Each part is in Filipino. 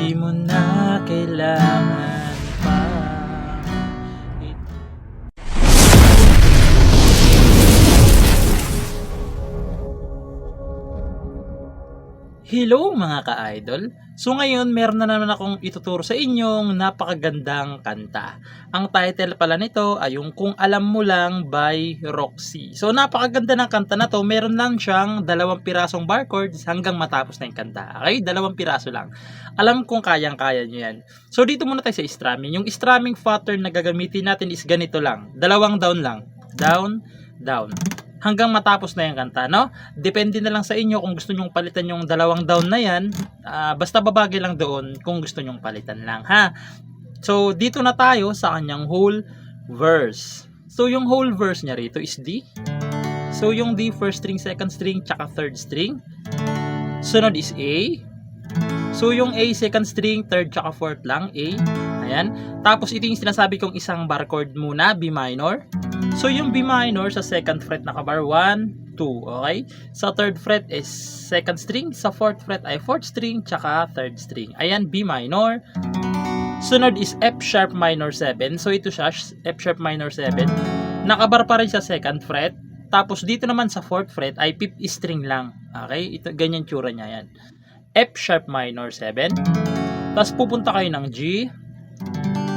Di mo na kailangan pa. Hello mga ka-idol! So ngayon meron na naman akong ituturo sa inyong napakagandang kanta. Ang title pala nito ay yung Kung Alam Mo Lang by Roxy. So napakaganda ng kanta na to, meron lang siyang 2 pirasong bar chords hanggang matapos na yung kanta. Okay? 2 piraso lang. Alam kong kayang-kaya nyo yan. So dito muna tayo sa strumming. Yung strumming pattern na gagamitin natin is ganito lang. 2 down lang. Down, down. Hanggang matapos na yung kanta, no? Depende na lang sa inyo kung gusto nyong palitan yung 2 down na yan. Basta babagay lang doon kung gusto nyong palitan lang, ha? So, dito na tayo sa kanyang whole verse. So, yung whole verse niya rito is D. So, yung D, first string, second string, tsaka third string. Sunod is A. So, yung A, second string, third, tsaka fourth lang, A. Ayan. Tapos, ito yung sinasabi kong isang bar chord muna, B minor. So, yung B minor sa second fret nakabar 1, 2, okay? Sa third fret is second string, sa fourth fret ay fourth string, tsaka third string. Ayan, B minor. Sunod is F sharp minor 7. So, ito siya, F sharp minor 7. Nakabar pa rin sa second fret. Tapos, dito naman sa fourth fret ay fifth string lang. Okay? Ito, ganyan tsura niya yan. F sharp minor 7. Tapos, pupunta kayo ng G.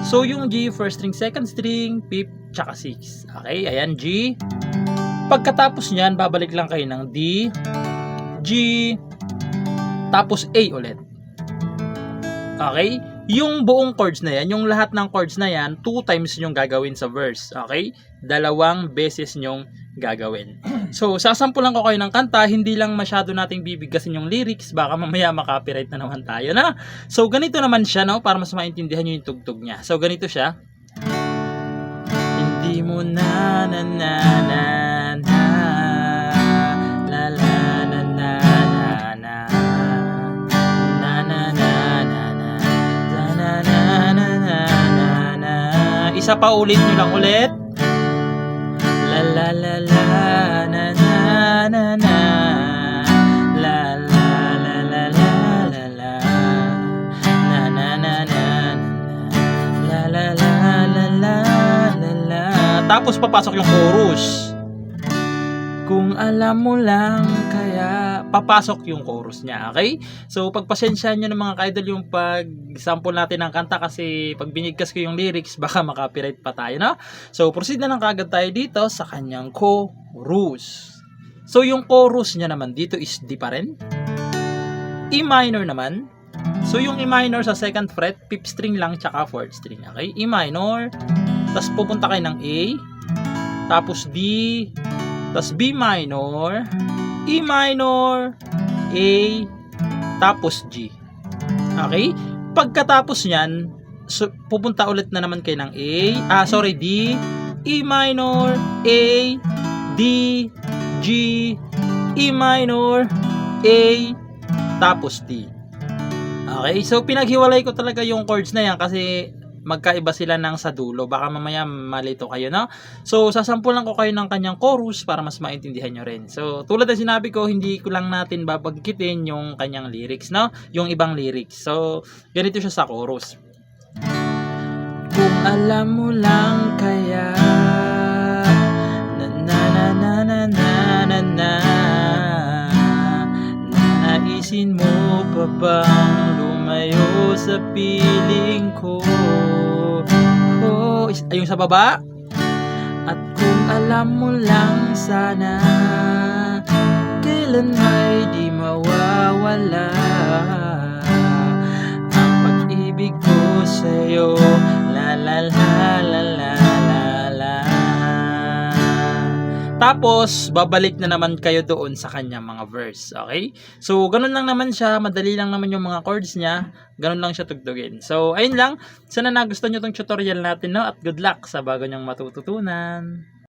So, yung G, first string, second string, fifth, tsaka 6. Okay, ayan, G. Pagkatapos nyan, babalik lang kayo ng D, G, tapos A ulit. Okay? Yung buong chords na yan, yung lahat ng chords na yan, 2 times yung gagawin sa verse. Okay? 2 beses nyong gagawin. So, sasampulan ko kayo ng kanta, hindi lang masyado nating bibigkasin yung lyrics, baka mamaya makopyright na naman tayo na. So, ganito naman siya, no? Para mas maintindihan nyo yung tugtog niya. So, ganito siya. Hindi mo na na na na na la la na na na na na na na na na na na na na. Isa pa, ulit nyo lang ulit. La la la la na na na na la la la la la la la na na na na la la la la la la la. Tapos papasok yung chorus. Kung alam mo lang, kaya papasok yung chorus niya, okay? So, pagpasensyahan nyo ng mga ka-idol yung pag-sample natin ng kanta kasi pag binigkas ko yung lyrics, baka makopyright pa tayo, no? So, proceed na lang kagad tayo dito sa kanyang chorus. So, yung chorus niya naman dito is D pa rin. E minor naman. So, yung E minor sa second fret, 5th string lang, tsaka 4th string, okay? E minor, tapos pupunta kayo ng A, tapos D, tapos B minor, E minor, A, tapos G. Okay? Pagkatapos nyan, so, pupunta ulit na naman kayo ng D, E minor, A, D, G, E minor, A, tapos D. Okay? So, pinaghiwalay ko talaga yung chords na yan kasi magkaiba sila ng sa dulo. Baka mamaya malito kayo, no? So, sasampulan ko kayo ng kanyang chorus para mas maintindihan nyo rin. So, tulad na sinabi ko, hindi ko lang natin babagkitin yung kanyang lyrics, no? Yung ibang lyrics. So, ganito siya sa chorus. Kung alam mo lang kaya na na na na na na na na naisin mo pa bang lumayo sa piling ko? Ayun sa baba. At kung alam mo lang sana, kailan may di mawawala ang pag-ibig ko sa'yo. La la la la la la la. Tapos, babalik na naman kayo doon sa kanyang mga verse. Okay? So, ganun lang naman siya. Madali lang naman yung mga chords niya. Ganun lang siya tugtugin. So, ayun lang. Sana nagustuhan nyo itong tutorial natin, no? At good luck sa bago nyong matututunan.